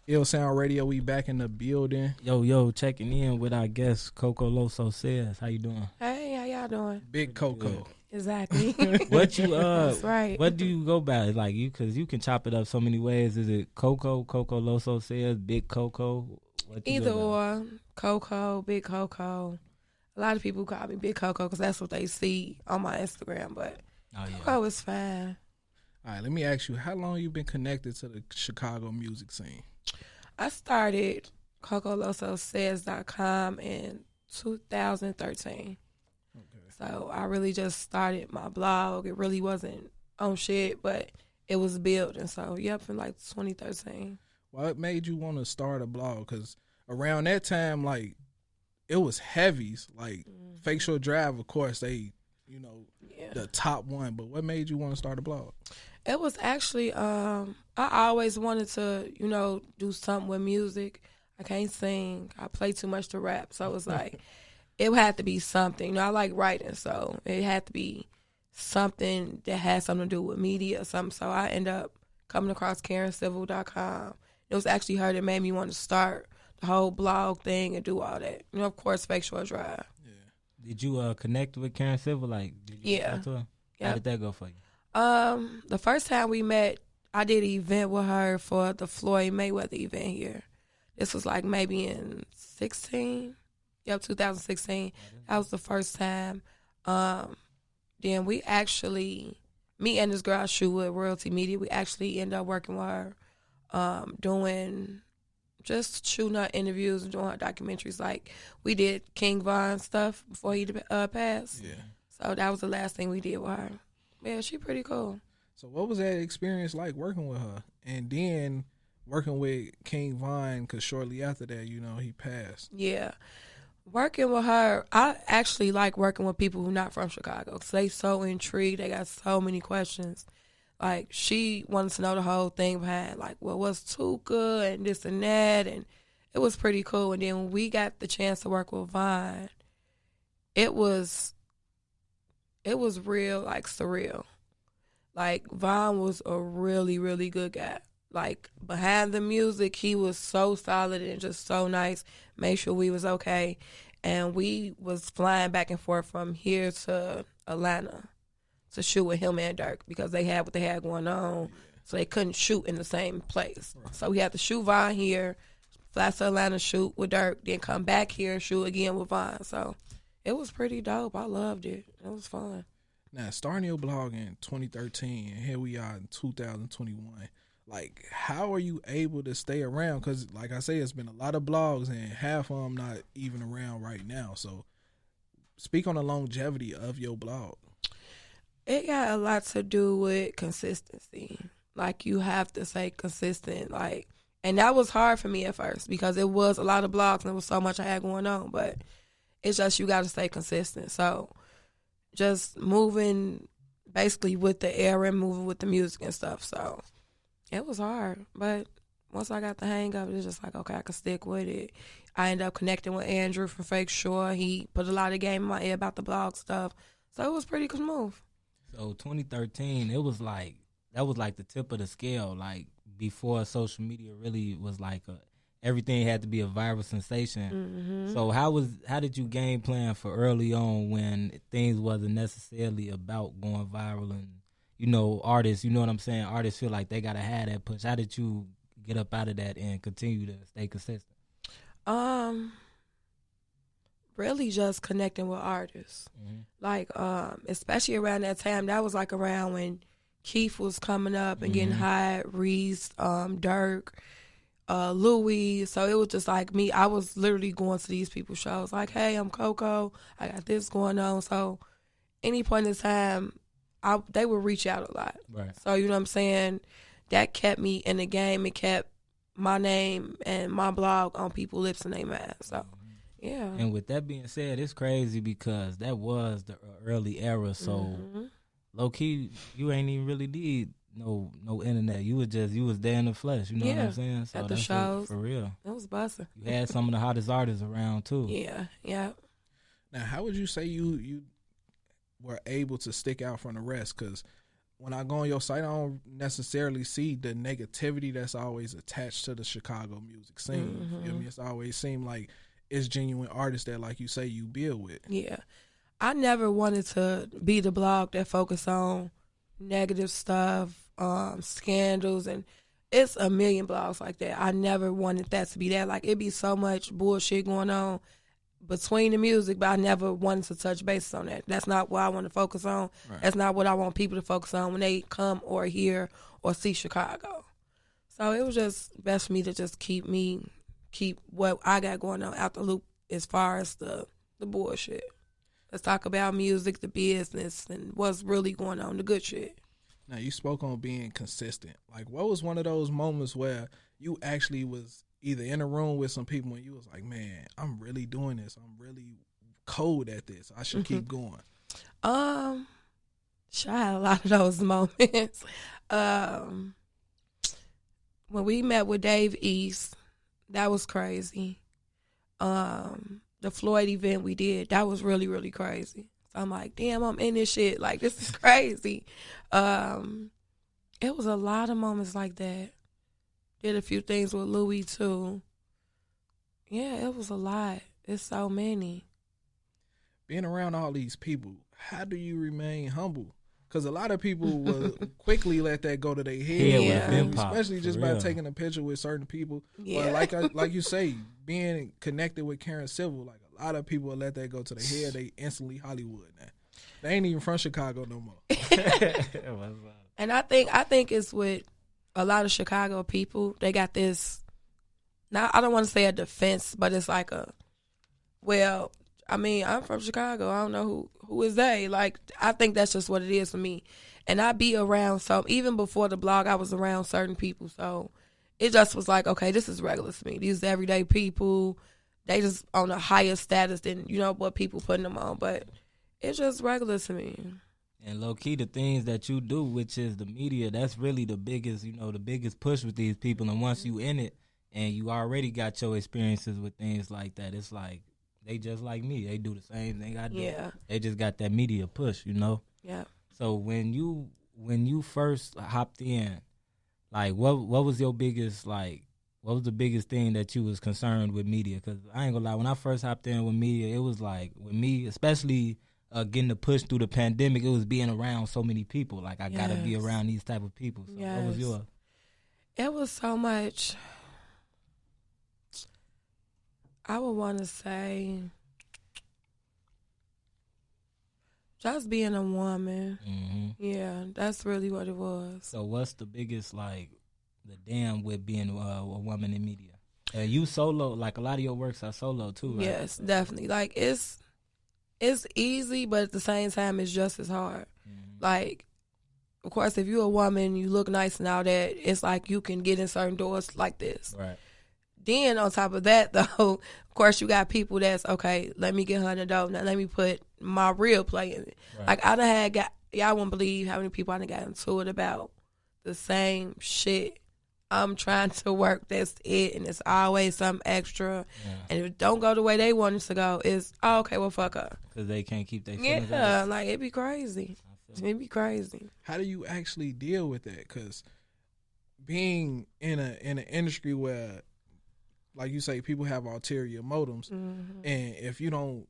Ill Sound Radio, we back in the building. Yo, checking in with our guest, Coco Loso says. How you doing? Hey, how y'all doing? Big Coco. Good. Exactly. What you That's right. What do you go by? Like because you can chop it up so many ways. Is it Coco Loso says, Big Coco? Either or, Coco, Big Coco. A lot of people call me Big Coco because that's what they see on my Instagram. But Coco is fine. All right, let me ask you, how long you been connected to the Chicago music scene? I started CocoLosoSays.com in 2013. Okay. So I really just started my blog. It really wasn't on shit, but it was building. So, in like 2013. What made you want to start a blog? Because around that time, like, it was heavies. Like, Fake Short Drive, of course, they, the top one. But what made you want to start a blog? It was actually, I always wanted to, do something with music. I can't sing. I play too much to rap. So it was like, it had to be something. I like writing, so it had to be something that had something to do with media or something. So I ended up coming across KarenCivil.com. It was actually her that made me want to start the whole blog thing and do all that. Of course, Fake Short Drive. Yeah. Did you connect with Karen Civil? Like, did you talk to her? Yep. How did that go for you? The first time we met, I did an event with her for the Floyd Mayweather event here. This was like maybe in 2016. That was the first time. Then we actually, me and this girl I shoot with Royalty Media, we actually ended up working with her, just shooting her interviews and doing her documentaries. Like we did King Von stuff before he passed. Yeah. So that was the last thing we did with her. Yeah, she pretty cool. So what was that experience like working with her? And then working with King Von, because shortly after that, he passed. Yeah. Working with her, I actually like working with people who are not from Chicago because they so intrigued. They got so many questions. Like, she wanted to know the whole thing behind, like, well, what's Tuka and this and that, and it was pretty cool. And then when we got the chance to work with Von, it was real, like, surreal. Like, Von was a really, really good guy. Like, behind the music, he was so solid and just so nice, made sure we was okay. And we was flying back and forth from here to Atlanta to shoot with him and Dirk because they had what they had going on, so they couldn't shoot in the same place. Right. So we had to shoot Von here, fly to Atlanta, shoot with Dirk, then come back here, shoot again with Von. So it was pretty dope. I loved it. It was fun. Now, starting your blog in 2013, and here we are in 2021. Like, how are you able to stay around? Because, like I say, it's been a lot of blogs, and half of them not even around right now. So, speak on the longevity of your blog. It got a lot to do with consistency. Like, you have to stay consistent. Like, and that was hard for me at first because it was a lot of blogs and there was so much I had going on. But it's just you got to stay consistent. So, just moving basically with the era and moving with the music and stuff. So it was hard, but once I got the hang of it, it's just like, okay, I can stick with it. I ended up connecting with Andrew from Fake Shore. He put a lot of game in my ear about the blog stuff. So it was pretty smooth. So 2013, that was like the tip of the scale. Like before social media really was like everything had to be a viral sensation. Mm-hmm. So how did you game plan for early on when things wasn't necessarily about going viral and, artists, you know what I'm saying? Artists feel like they got to have that push. How did you get up out of that and continue to stay consistent? Really just connecting with artists. Mm-hmm. Like, especially around that time, that was like around when Keith was coming up and getting hot, Reese, Dirk, Louis. So it was just like me. I was literally going to these people's shows like, hey, I'm Coco. I got this going on. So any point in time, they would reach out a lot. Right. So, you know what I'm saying? That kept me in the game. It kept my name and my blog on people's lips and their minds. So, yeah. And with that being said, it's crazy because that was the early era. So, low-key, you ain't even really need no internet. You was there in the flesh. You know what I'm saying? So at the shows. For real. It was busting. You had some of the hottest artists around, too. Yeah. Now, how would you say you were able to stick out from the rest? Because when I go on your site, I don't necessarily see the negativity that's always attached to the Chicago music scene. You feel me? It's always seemed like it's genuine artists that, like you say, you build with. Yeah. I never wanted to be the blog that focused on negative stuff, scandals, and it's a million blogs like that. I never wanted that to be that. Like, it'd be so much bullshit going on between the music, but I never wanted to touch bases on that. That's not what I want to focus on. Right. That's not what I want people to focus on when they come or hear or see Chicago. So it was just best for me to just keep what I got going on out the loop as far as the bullshit. Let's talk about music, the business, and what's really going on, the good shit. Now, you spoke on being consistent. Like, what was one of those moments where you actually was either in a room with some people and you was like, man, I'm really doing this. I'm really cold at this. I should keep going. I had a lot of those moments. When we met with Dave East, that was crazy. The Floyd event we did, that was really, really crazy. So I'm like, damn, I'm in this shit. Like, this is crazy. It was a lot of moments like that. Did a few things with Louis, too. Yeah, it was a lot. It's so many. Being around all these people, how do you remain humble? Because a lot of people will quickly let that go to their head, especially just by taking a picture with certain people. Yeah. But like you say, being connected with Karen Civil, like a lot of people will let that go to their head. They instantly Hollywood now. They ain't even from Chicago no more. And I think it's with a lot of Chicago people. They got this. Now I don't want to say a defense, but it's like I'm from Chicago. I don't know who is they. Like, I think that's just what it is for me. And I be around, so even before the blog, I was around certain people. So it just was like, okay, this is regular to me. These everyday people, they just on a higher status than, what people putting them on. But it's just regular to me. And low key, the things that you do, which is the media, that's really the biggest, the biggest push with these people. And once you in it and you already got your experiences with things like that, it's like, they just like me. They do the same thing I do. Yeah. They just got that media push, Yeah. So when you first hopped in, like what was your biggest what was the biggest thing that you was concerned with media? Because I ain't gonna lie, when I first hopped in with media, it was like with me, especially getting the push through the pandemic, it was being around so many people. Like I gotta be around these type of people. So what was yours? It was so much. I would want to say just being a woman. Mm-hmm. Yeah, that's really what it was. So what's the biggest, the damn with being a woman in media? You solo, like a lot of your works are solo too, right? Yes, definitely. Like, it's easy, but at the same time, it's just as hard. Mm-hmm. Like, of course, if you're a woman, you look nice and all that, it's like you can get in certain doors like this. Right. Then on top of that, though, of course, you got people that's, okay, let me get her in the door. Now let me put my real play in it. Right. Like, I done y'all won't believe how many people I done got into it about the same shit. I'm trying to work, that's it, and it's always something extra. Yeah. And if it don't go the way they want it to go, it's, oh, okay, well, fuck her. Because they can't keep their feelings out. Yeah, like, it'd be crazy. It'd be crazy. How do you actually deal with that? Because being in an industry where, like you say, people have ulterior motives, mm-hmm. and if you don't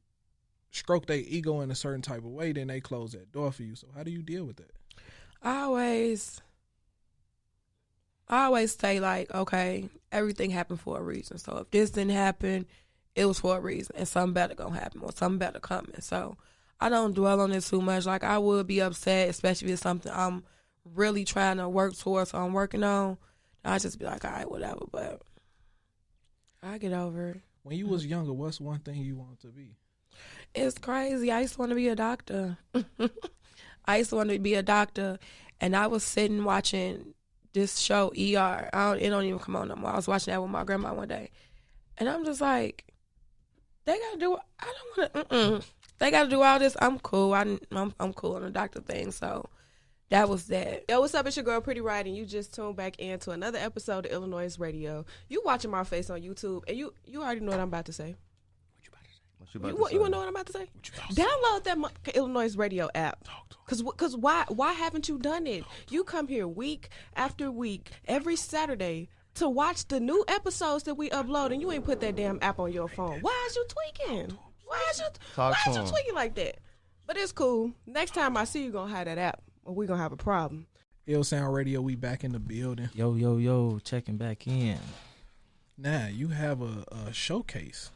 stroke their ego in a certain type of way, then they close that door for you. So how do you deal with that? I always say, like, okay, everything happened for a reason. So if this didn't happen, it was for a reason, and something better gonna happen or something better coming. So I don't dwell on it too much. Like, I would be upset, especially if it's something I'm really trying to work towards or I'm working on. I just be like, all right, whatever, but I get over it. When you was younger, what's one thing you wanted to be? It's crazy. I used to want to be a doctor. And I was sitting watching this show, ER. It don't even come on no more. I was watching that with my grandma one day. And I'm just like, they got to do, I don't want to, they got to do all this. I'm cool. I'm cool on the doctor thing. So that was that. Yo, what's up? It's your girl, Pretty Right, and you just tuned back into another episode of iLLANOiZE Radio. You watching my face on YouTube, and you already know what I'm about to say. You want to know what I'm about to say? Download that iLLANOiZE radio app. Cause why haven't you done it? You come here week after week, every Saturday, to watch the new episodes that we upload, and you ain't put that damn app on your phone. Why is you tweaking? Why is you tweaking like that? But it's cool. Next time I see you, gonna have that app, or we gonna have a problem. Ill Sound Radio, we back in the building. Yo, checking back in. Now, you have a showcase.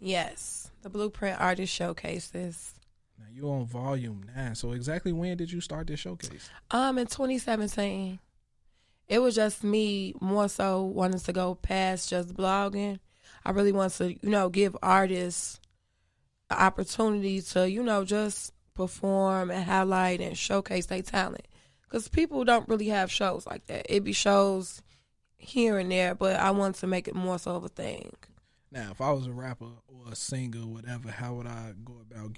Yes, the Blueprint Artist Showcases. Now, you're on volume 9. So exactly when did you start this showcase? In 2017. It was just me more so wanting to go past just blogging. I really want to, give artists an opportunity to, just perform and highlight and showcase their talent. Because people don't really have shows like that. It be shows here and there, but I want to make it more so of a thing. Now, if I was a rapper or a singer or whatever, how would I go about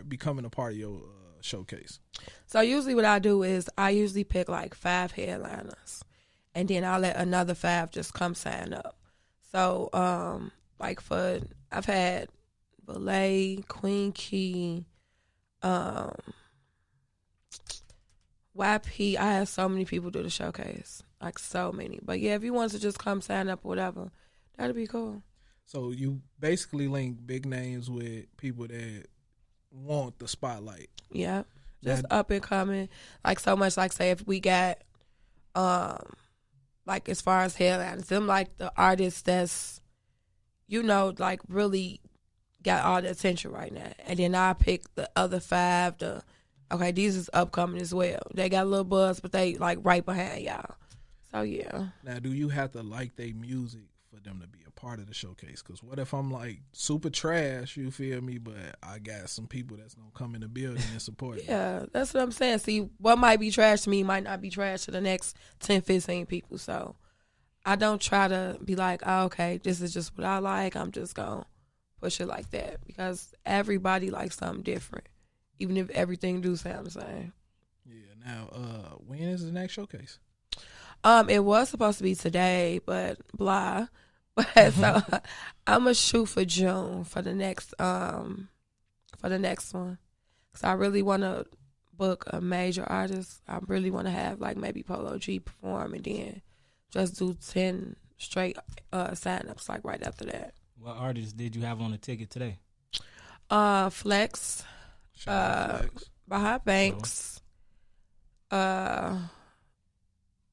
becoming a part of your showcase? So usually what I do is I usually pick like 5 headliners, and then I'll let another 5 just come sign up. So I've had Valet, Queen Key, YP. I had so many people do the showcase, like so many. But yeah, if you want to just come sign up or whatever, that'd be cool. So you basically link big names with people that want the spotlight. Yeah, just up and coming. Like so much, like say if we got, like as far as headliners, them like the artists that's, like really got all the attention right now. And then I pick the other 5. Okay, these is upcoming as well. They got a little buzz, but they like right behind y'all. So yeah. Now, do you have to like their music for them to be a part of the showcase? Because what if I'm like super trash, you feel me, but I got some people that's going to come in the building and support me? Yeah, that's what I'm saying. See, what might be trash to me might not be trash to the next 10, 15 people. So I don't try to be like, oh, okay, this is just what I like. I'm just going to push it like that, because everybody likes something different, even if everything do sound the same. Yeah. Now, when is the next showcase? It was supposed to be today, but blah. But so I'm gonna shoot for June for the next one, cause I really want to book a major artist. I really want to have like maybe Polo G perform, and then just do 10 straight sign-ups like right after that. What artists did you have on the ticket today? Flex, Baha Banks,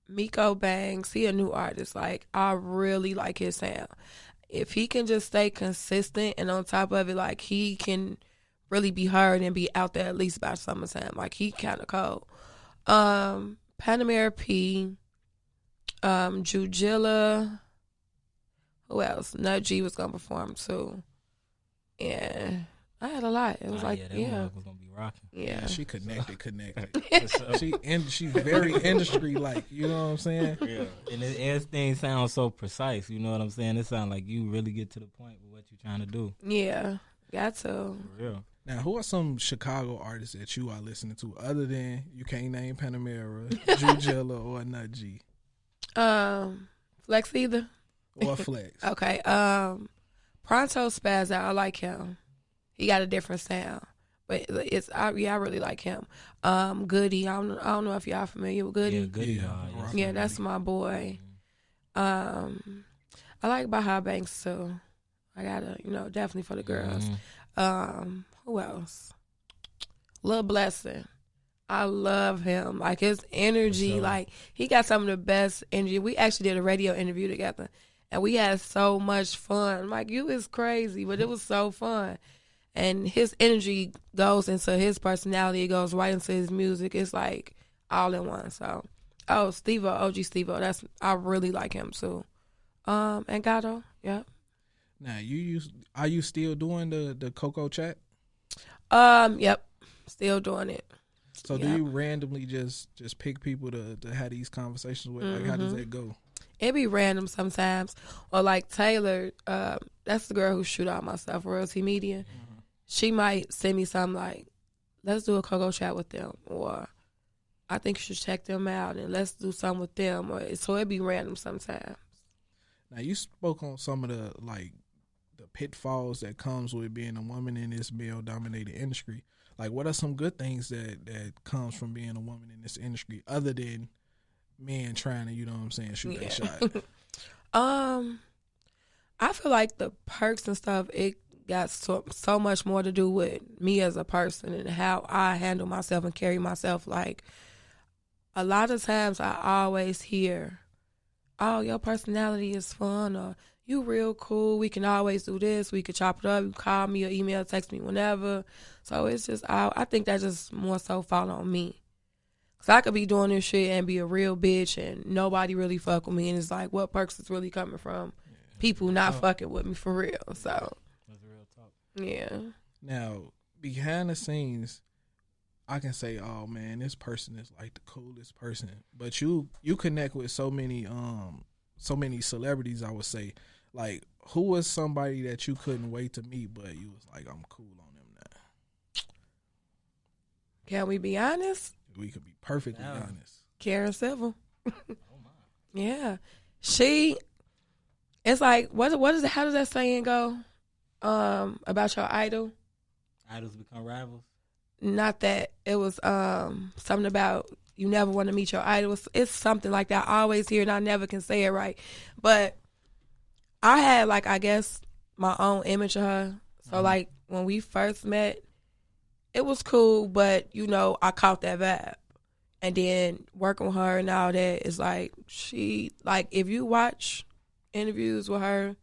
Miko Banks. He a new artist. Like, I really like his sound. If he can just stay consistent and on top of it, like, he can really be heard and be out there at least by summertime. Like, he kind of cold. Panamera P, Jujilla. Who else? Nut G was going to perform, too. And I had a lot. It was that was gonna be rocking. Yeah, she connected. She's very industry like. You know what I'm saying? Yeah, and everything sounds so precise. You know what I'm saying? It sounds like you really get to the point with what you're trying to do. Yeah, got to. For real. Now, who are some Chicago artists that you are listening to other than you can't name Panamera, Jujilla, or Nut G? Flex either. Or Flex. Okay. Pronto Spaz Out. I like him. He got a different sound, but I really like him. Goody, I don't know if y'all familiar with Goody. Yeah, Goody. Yeah, that's my boy. I like Baha Banks too. I gotta, definitely for the girls. Who else? Lil Blessing. I love him. Like his energy, like he got some of the best energy. We actually did a radio interview together, and we had so much fun. Like, you is crazy, but it was so fun. And his energy goes into his personality. It goes right into his music. It's like all in one. So, Steve-O, OG Steve-O. I really like him too. And Gato, yeah. Now, are you still doing the Coco chat? Yep, still doing it. So do you randomly just pick people to have these conversations with? Like, how does that go? It be random sometimes. Or like Taylor, that's the girl who shoot out my stuff, Royalty Media. Mm-hmm. She might send me something like, let's do a Coco chat with them, or I think you should check them out and let's do something with them. So it be random sometimes. Now, you spoke on some of the like the pitfalls that comes with being a woman in this male dominated industry. Like, what are some good things that comes from being a woman in this industry other than men trying to, you know what I'm saying, shoot their shot? I feel like the perks and stuff, it got so much more to do with me as a person and how I handle myself and carry myself. Like, a lot of times I always hear, oh, your personality is fun, or you real cool, we can always do this, we could chop it up, you call me or email, text me whenever. So it's just, I think that just more so fall on me. Because I could be doing this shit and be a real bitch and nobody really fuck with me, and it's like, what perks is really coming from people not fucking with me for real? So That's real talk. yeah. Now, behind the scenes, I can say, oh man, this person is like the coolest person. But you connect with so many celebrities, I would say. Like, who was somebody that you couldn't wait to meet, but you was like, I'm cool on them now? Can we be honest? We could be perfectly honest. Karen Civil. Oh my. Yeah. It's like, what is it, how does that saying go? About your idol? Idols become rivals. Not that. It was something about you never want to meet your idol. It's something like that. I always hear it and I never can say it right. But I had, like, I guess, my own image of her. So, like, when we first met, it was cool, but, you know, I caught that vibe. And then working with her and all that, is like, she, like, if you watch interviews with her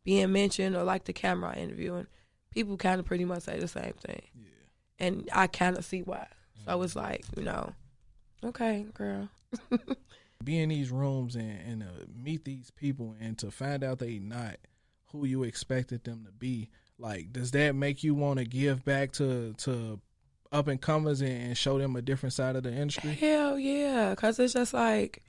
being mentioned or, like, the camera interviewing, people kind of pretty much say the same thing. Yeah. And I kind of see why. So it's like, you know, okay, girl. Be in these rooms and meet these people and to find out they not who you expected them to be. Like, does that make you want to give back to up and comers and show them a different side of the industry? Hell yeah, because it's just like,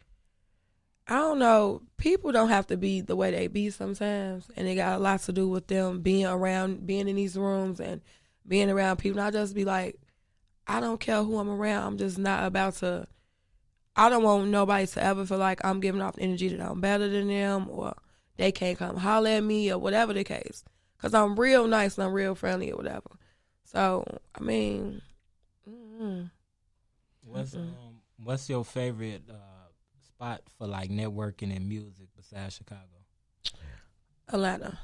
I don't know, people don't have to be the way they be sometimes, and it got a lot to do with them being in these rooms and being around people. And I just be like, I don't care who I'm around. I'm just not about to, I don't want nobody to ever feel like I'm giving off energy that I'm better than them or they can't come holler at me or whatever the case. Because I'm real nice and I'm real friendly or whatever. So, I mean, What's your favorite spot for, like, networking and music besides Chicago? Atlanta.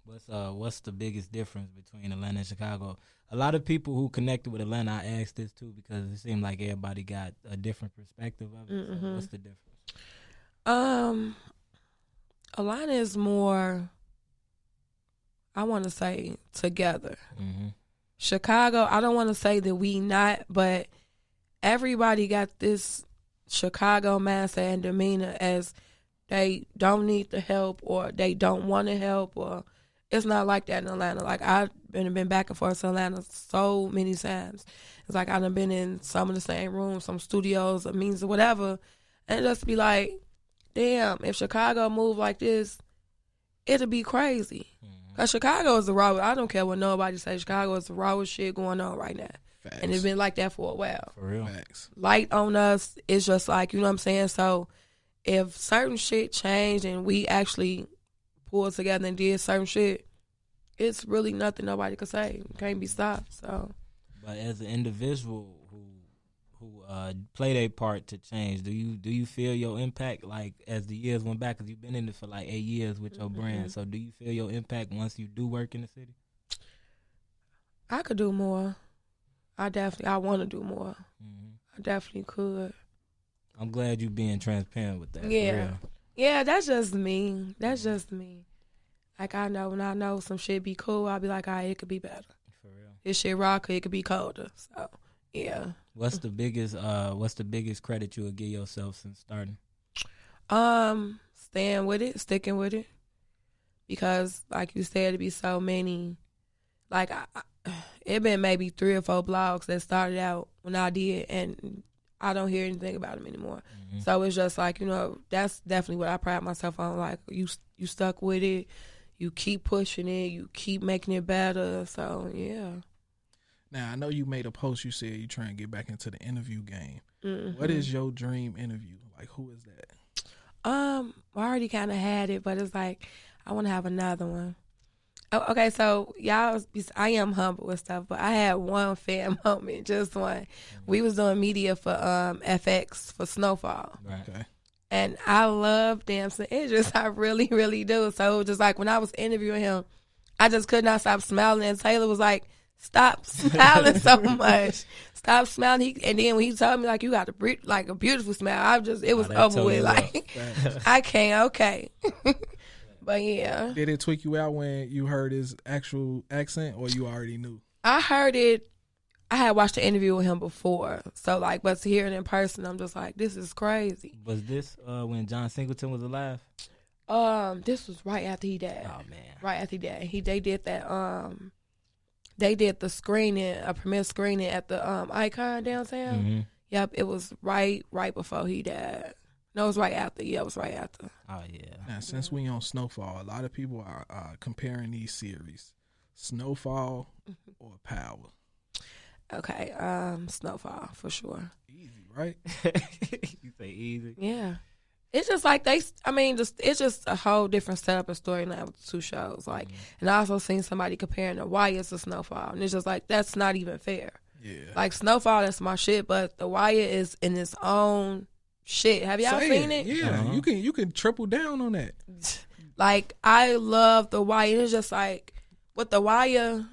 What's the biggest difference between Atlanta and Chicago? A lot of people who connected with Atlanta, I asked this too because it seemed like everybody got a different perspective of it. So what's the difference? Atlanta is more, I want to say, together. Mm-hmm. Chicago, I don't want to say that we not, but everybody got this Chicago mindset and demeanor as they don't need the help or they don't want to help, or it's not like that in Atlanta. Like, I've been back and forth to Atlanta so many times. It's like I've been in some of the same rooms, some studios, or means or whatever, and just be like, damn, if Chicago moved like this, it'll be crazy. Because Chicago is the rawest. I don't care what nobody says. Chicago is the rawest shit going on right now. Facts. And it's been like that for a while. For real. Facts. Light on us, it's just like, you know what I'm saying? So if certain shit changed and we actually pulled together and did certain shit, it's really nothing nobody could say. It can't be stopped. So, but as an individual who play their part to change, do you feel your impact, like, as the years went back? Because you've been in it for like 8 years with your brand. So do you feel your impact once you do work in the city? I could do more. I want to do more. I definitely could. I'm glad you being transparent with that. Yeah. For real. Yeah, that's just me. That's just me. Like, I know when I know some shit be cool, I'll be like, all right, it could be better. For real. This shit rock, it could be colder. So, yeah. What's the biggest credit you would give yourself since starting? Staying with it, sticking with it. Because, like you said, it be so many. Like, it been maybe 3 or 4 blogs that started out when I did, and I don't hear anything about them anymore. So it's just like, you know, that's definitely what I pride myself on. Like, you stuck with it, you keep pushing it, you keep making it better. So yeah. Now, I know you made a post. You said you trying to get back into the interview game. What is your dream interview? Like, who is that? I already kind of had it, but it's like I want to have another one. Oh, okay, so y'all, I am humble and stuff, but I had one fan moment, just one. We was doing media for FX for Snowfall. Right. Okay. And I love Damson Idris. I really, really do. So it was just like when I was interviewing him, I just could not stop smiling. And Taylor was like, stop smiling so much. Stop smiling. And then when he told me, like, you got a beautiful smile, it was over with. Like, I can't, okay. But yeah. Did it tweak you out when you heard his actual accent, or you already knew? I heard it. I had watched the interview with him before. So, like, but to hear it in person, I'm just like, this is crazy. Was this when John Singleton was alive? This was right after he died. Oh, man. Right after he died. They did that, they did the screening, a premiere screening at the Icon downtown. Mm-hmm. Yep, it was right before he died. No, it was right after. Yeah, it was right after. Oh, yeah. Now, since we on Snowfall, a lot of people are comparing these series, Snowfall or Power. Okay, Snowfall for sure. Easy, right? You say easy. Yeah, it's just like it's just a whole different setup and storyline with the two shows. Like, and I also seen somebody comparing The Wire to Snowfall, and it's just like that's not even fair. Yeah. Like Snowfall, that's my shit, but The Wire is in its own shit. Have y'all seen it? Yeah, you can triple down on that. Like, I love The Wire. It's just like with The Wire,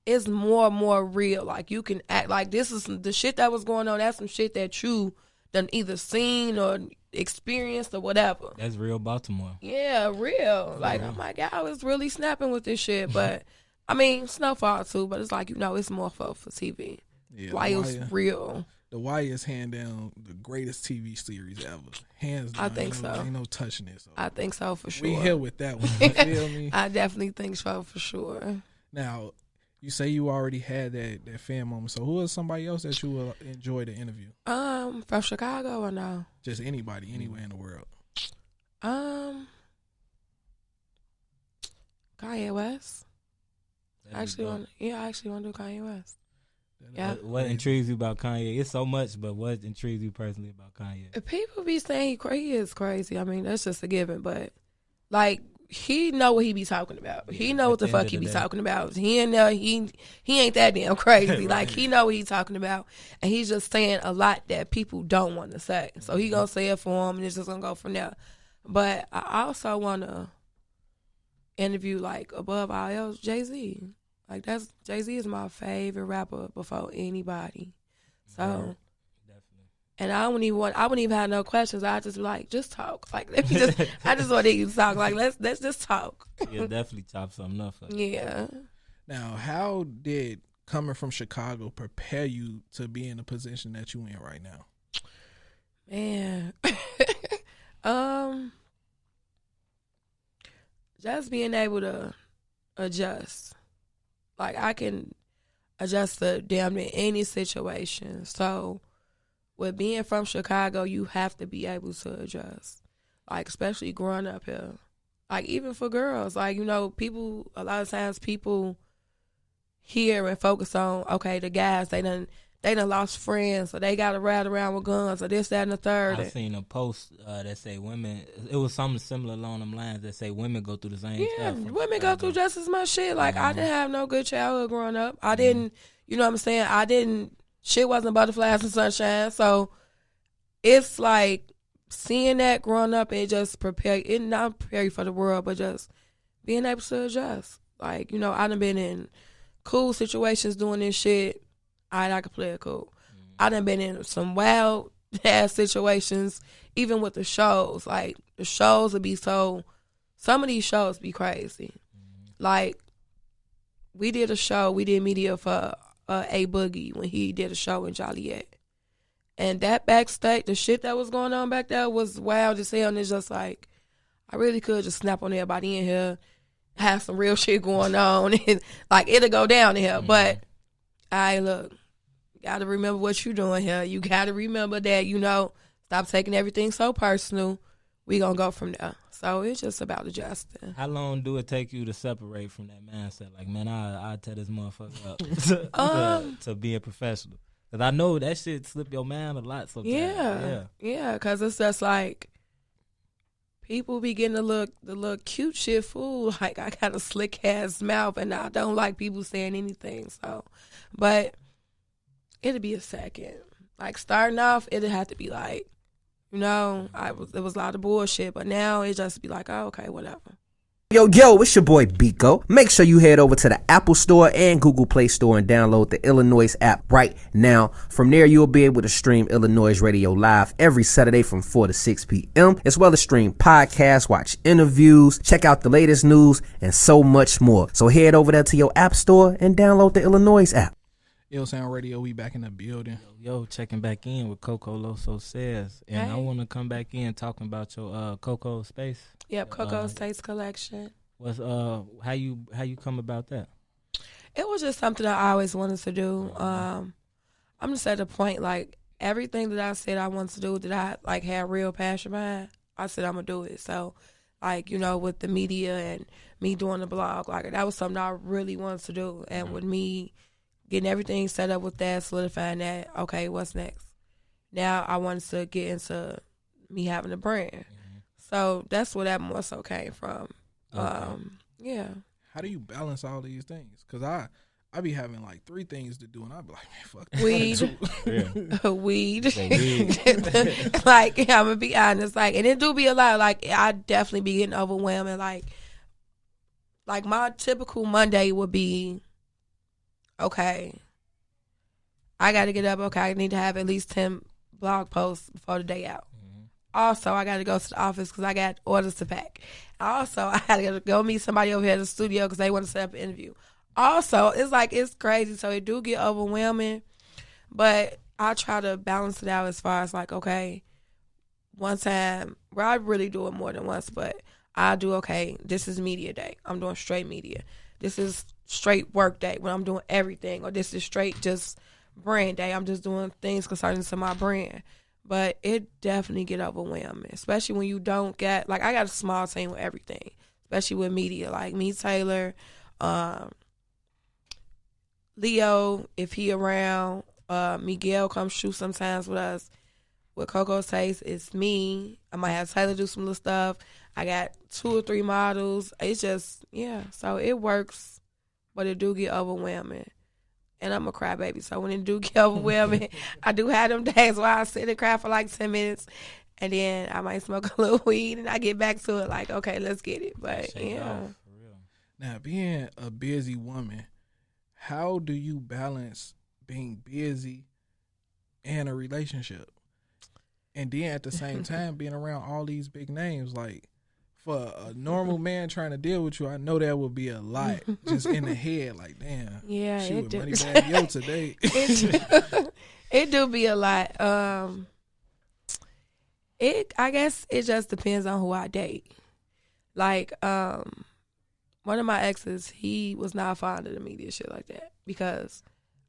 it's more and more real. Like, you can act like this is the shit that was going on. That's some shit that you done either seen or experienced or whatever. That's real Baltimore. Yeah, real. Like, oh my God, I was really snapping with this shit. But I mean, Snowfall too. But it's like, it's more for TV. Yeah, Wire's real. The Wire is hand down the greatest TV series ever. Hands down. I think so. Ain't no touching it. So. I think so for sure. We here with that one. You feel me? I definitely think so for sure. Now, you say you already had that fan moment. So who is somebody else that you will enjoy the interview? From Chicago or no? Just anybody, anywhere in the world. Kanye West. I actually want to do Kanye West. Yeah. What intrigues you about Kanye? It's so much, but what intrigues you personally about Kanye? People be saying he is crazy. I mean, that's just a given. But like, he know what he be talking about. He know what the fuck he be talking about. He ain't that damn crazy. Right. Like, he know what he talking about, and he's just saying a lot that people don't want to say. So he gonna say it for him, and it's just gonna go from there. But I also want to interview, like, above all else, Jay-Z. Like, Jay-Z is my favorite rapper before anybody. So, definitely. And I wouldn't even have no questions. I just be like, just talk. Like, I just want you to talk. Like, let's just talk. You'll definitely chop something up. Yeah. Now, how did coming from Chicago prepare you to be in the position that you in right now? Man, just being able to adjust. Like, I can adjust to damn near any situation. So, with being from Chicago, you have to be able to adjust. Like, especially growing up here. Like, even for girls. Like, a lot of times people hear and focus on, okay, the guys, they done lost friends, so they got to ride around with guns, or this, that, and the third. I seen a post that say women, it was something similar along them lines that say women go through the same stuff. Yeah, women go through just as much shit. Like, I didn't have no good childhood growing up. I didn't, you know what I'm saying? Shit wasn't butterflies and sunshine. So it's like seeing that growing up, it just not prepare you for the world, but just being able to adjust. Like, I done been in cool situations doing this shit. I could play it cool. I done been in some wild ass situations, even with the shows. Like, the shows would be some of these shows be crazy. Like, we did media for A Boogie when he did a show in Joliet. And that backstage, the shit that was going on back there was wild as hell. And it's just like, I really could just snap on everybody in here, have some real shit going on, and like, it'll go down in here. But look, you got to remember what you're doing here. You got to remember that, stop taking everything so personal. We going to go from there. So it's just about adjusting. How long do it take you to separate from that mindset? Like, man, I'll tear this motherfucker up to be a professional. Because I know that shit slip your mind a lot sometimes. Yeah, because it's just like, People be getting the little cute shit fool. Like, I got a slick ass mouth, and I don't like people saying anything. So, but it'll be a second. Like, starting off, it'll have to be like, it was a lot of bullshit, but now it just be like, oh, okay, whatever. Yo, it's your boy Biko. Make sure you head over to the Apple Store and Google Play Store and download the iLLANOiZE app right now. From there, you'll be able to stream iLLANOiZE Radio live every Saturday from 4 to 6 p.m., as well as stream podcasts, watch interviews, check out the latest news, and so much more. So head over there to your App Store and download the iLLANOiZE app. Ill Sound Radio, we back in the building. Yo, checking back in with Coco Loso Says. And Hey. I want to come back in talking about your Coco space. Yep, Coco State's collection. What's how you come about that? It was just something I always wanted to do. I'm just at the point, like, everything that I said I wanted to do that I, like, had real passion behind, I said I'm going to do it. So, like, with the media and me doing the blog, like, that was something I really wanted to do. And with me getting everything set up with that, solidifying that, okay, what's next? Now I wanted to get into me having a brand. So that's where that more so came from. Okay. Yeah. How do you balance all these things? Because I be having like 3 things to do, and I be like, man, fuck that. Weed. Yeah. Weed. Weed. Like, I'm going to be honest. Like, and it do be a lot. Like, I definitely be getting overwhelmed. And like my typical Monday would be, okay, I got to get up. Okay, I need to have at least 10 blog posts before the day out. Also, I got to go to the office because I got orders to pack. Also, I had to go meet somebody over here at the studio because they want to set up an interview. Also, it's crazy. So it do get overwhelming, but I try to balance it out as far as like, okay, one time, where I really do it more than once, but I do, okay, this is media day. I'm doing straight media. This is straight work day when I'm doing everything, or this is straight just brand day. I'm just doing things concerning to my brand. But it definitely get overwhelming, especially when you don't get, like, I got a small team with everything, especially with media, like me, Taylor, Leo, if he around, Miguel comes shoot sometimes with us. With Coco's Taste, it's me. I might have Taylor do some little stuff. I got 2 or 3 models. It's just, yeah, so it works, but it do get overwhelming. And I'm a crybaby, so when it do get overwhelming, I do have them days where I sit and cry for like 10 minutes, and then I might smoke a little weed, and I get back to it like, okay, let's get it. But, yeah. Now, being a busy woman, how do you balance being busy and a relationship? And then at the same time, being around all these big names, like, for a normal man trying to deal with you, I know that would be a lot just in the head. Like, damn, Yeah, she it with do. Moneybag Yo today. It do be a lot. I guess it just depends on who I date. Like, one of my exes, he was not fond of the media shit like that because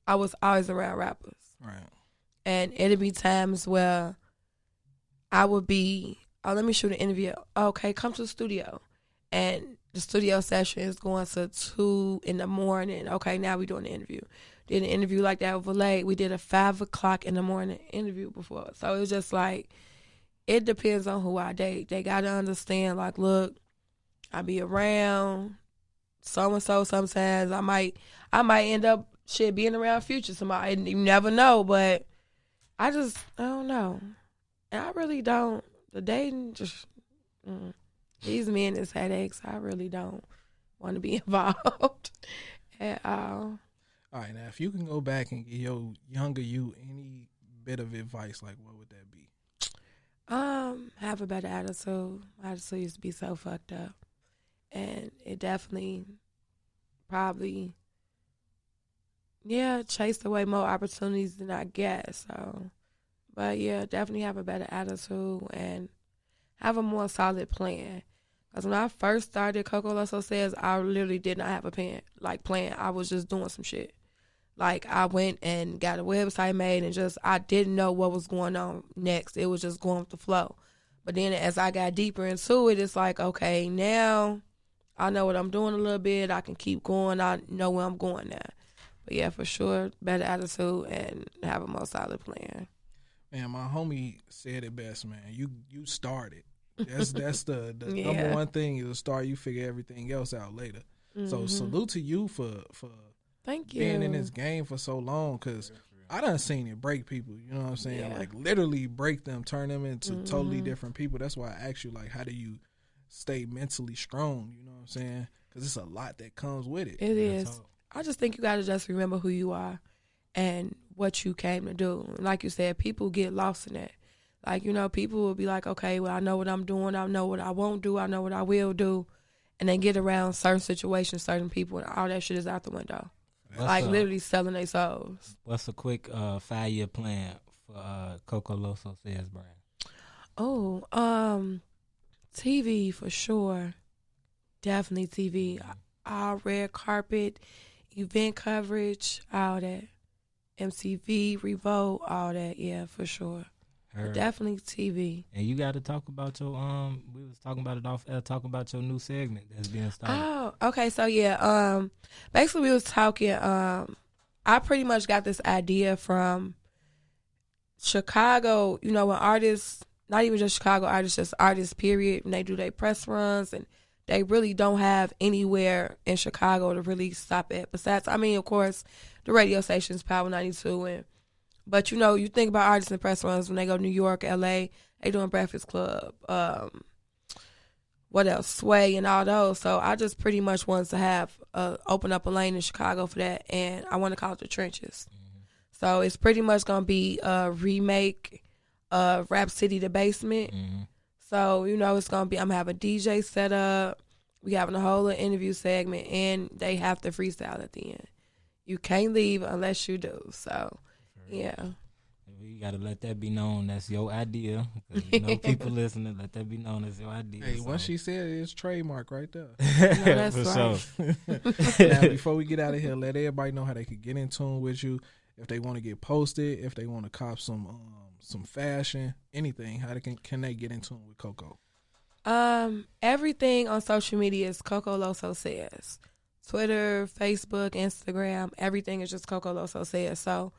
I was always around rappers. Right. And it'd be times where I would be, oh, let me shoot an interview. Okay, come to the studio. And the studio session is going to 2 in the morning. Okay, now we doing the interview. Did an interview like that with Valet. We did a 5 o'clock in the morning interview before. So it was just like, it depends on who I date. They got to understand, like, look, I be around so-and-so sometimes. I might end up being around Future somebody. You never know, but I don't know. And I really don't. The dating just, these men is headaches. I really don't want to be involved at all. All right, now, if you can go back and give your younger you any bit of advice, like, what would that be? Have a better attitude. My attitude used to be so fucked up. And it definitely probably, chased away more opportunities than I get, so. But, yeah, definitely have a better attitude and have a more solid plan. Because when I first started Coco Loso Says, I literally did not have a plan. I was just doing some shit. Like, I went and got a website made and I didn't know what was going on next. It was just going with the flow. But then as I got deeper into it, it's like, okay, now I know what I'm doing a little bit. I can keep going. I know where I'm going now. But, yeah, for sure, better attitude and have a more solid plan. Man, my homie said it best, man. You started. That's the number one thing is to start. You figure everything else out later. So salute to you for Thank you being in this game for so long, because I done seen it break people. You know what I'm saying? Like literally break them, turn them into totally different people. That's why I asked you, like, how do you stay mentally strong? You know what I'm saying? Because it's a lot that comes with it. It is. I just think you got to just remember who you are and what you came to do. Like you said, people get lost in that. Like, you know, people will be like, okay, well, I know what I'm doing. I know what I won't do. I know what I will do. And they get around certain situations, certain people, and all that shit is out the window. Literally selling their souls. What's a quick 5-year plan for Coco Loso Says brand? Oh, TV for sure. Definitely TV. All red carpet, event coverage, all that. MTV, Revolt, all that. Yeah, for sure. Definitely TV. And you got to talk about your we was talking about it off air, talk about your new segment that's being started. Oh, okay. So yeah, basically we was talking. I pretty much got this idea from Chicago. You know, when artists, not even just Chicago artists, just artists period, when they do their press runs, and they really don't have anywhere in Chicago to really stop at. Besides, I mean, of course, the radio stations, Power 92, but you know, you think about artists and press runs when they go to New York, LA, they doing Breakfast Club, what else, Sway and all those. So I just pretty much wanted to have open up a lane in Chicago for that, and I want to call it the Trenches. So it's pretty much gonna be a remake of Rap City The Basement. So, you know, it's going to be, I'm having a DJ set up. We having a whole interview segment, and they have to freestyle at the end. You can't leave unless you do. So, yeah. You got to let that be known. That's your idea. Because, you know, people listening, let that be known as your idea. Hey, once she said it, it's trademark right there. No, that's For right. sure. Now, before we get out of here, let everybody know how they could get in tune with you. If they want to get posted, if they want to cop some fashion, anything, how can they get in tune with Coco? Everything on social media is Coco Loso Says. Twitter, Facebook, Instagram, everything is just Coco Loso Says. So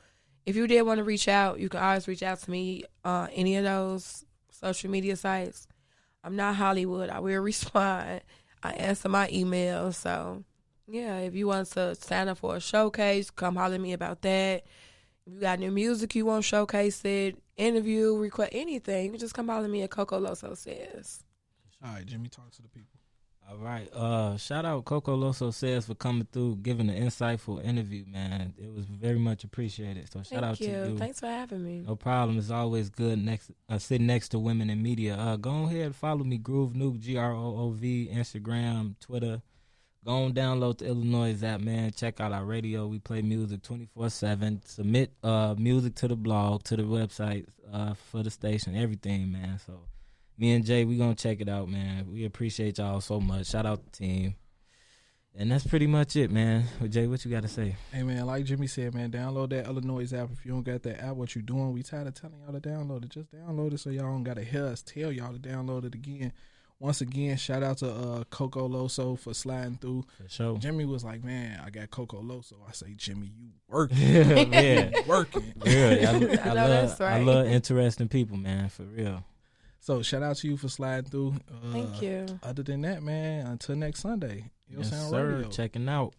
if you did want to reach out, you can always reach out to me on any of those social media sites. I'm not Hollywood. I will respond. I answer my emails. So, yeah, if you want to sign up for a showcase, come holler at me about that. If you got new music you want showcase it, interview, request, anything, you can just come holler at me at Coco Loso Says. All right, Jimmy, talk to the people. All right. Shout out Coco Loso Says for coming through, giving an insightful interview, man. It was very much appreciated. So shout out to you. Thanks for having me. No problem. It's always good sitting next to women in media. Go ahead and follow me, Groove Noob, GROOV, Instagram, Twitter. Go on, download the iLLANOiZE app, man. Check out our radio. We play music 24/7. Submit music to the blog, to the website, for the station, everything, man. So me and Jay, we going to check it out, man. We appreciate y'all so much. Shout out the team. And that's pretty much it, man. Jay, what you got to say? Hey, man, like Jimmy said, man, download that iLLANOiZE app. If you don't got that app, what you doing? We tired of telling y'all to download it. Just download it so y'all don't got to hear us tell y'all to download it again. Once again, shout out to Coco Loso for sliding through. For sure. Jimmy was like, man, I got Coco Loso. I say, Jimmy, you working. Yeah. You working. Yeah, That's right. I love interesting people, man, for real. So shout out to you for sliding through. Thank you. Other than that, man, until next Sunday. Yes, Sound sir. Radio. Checking out.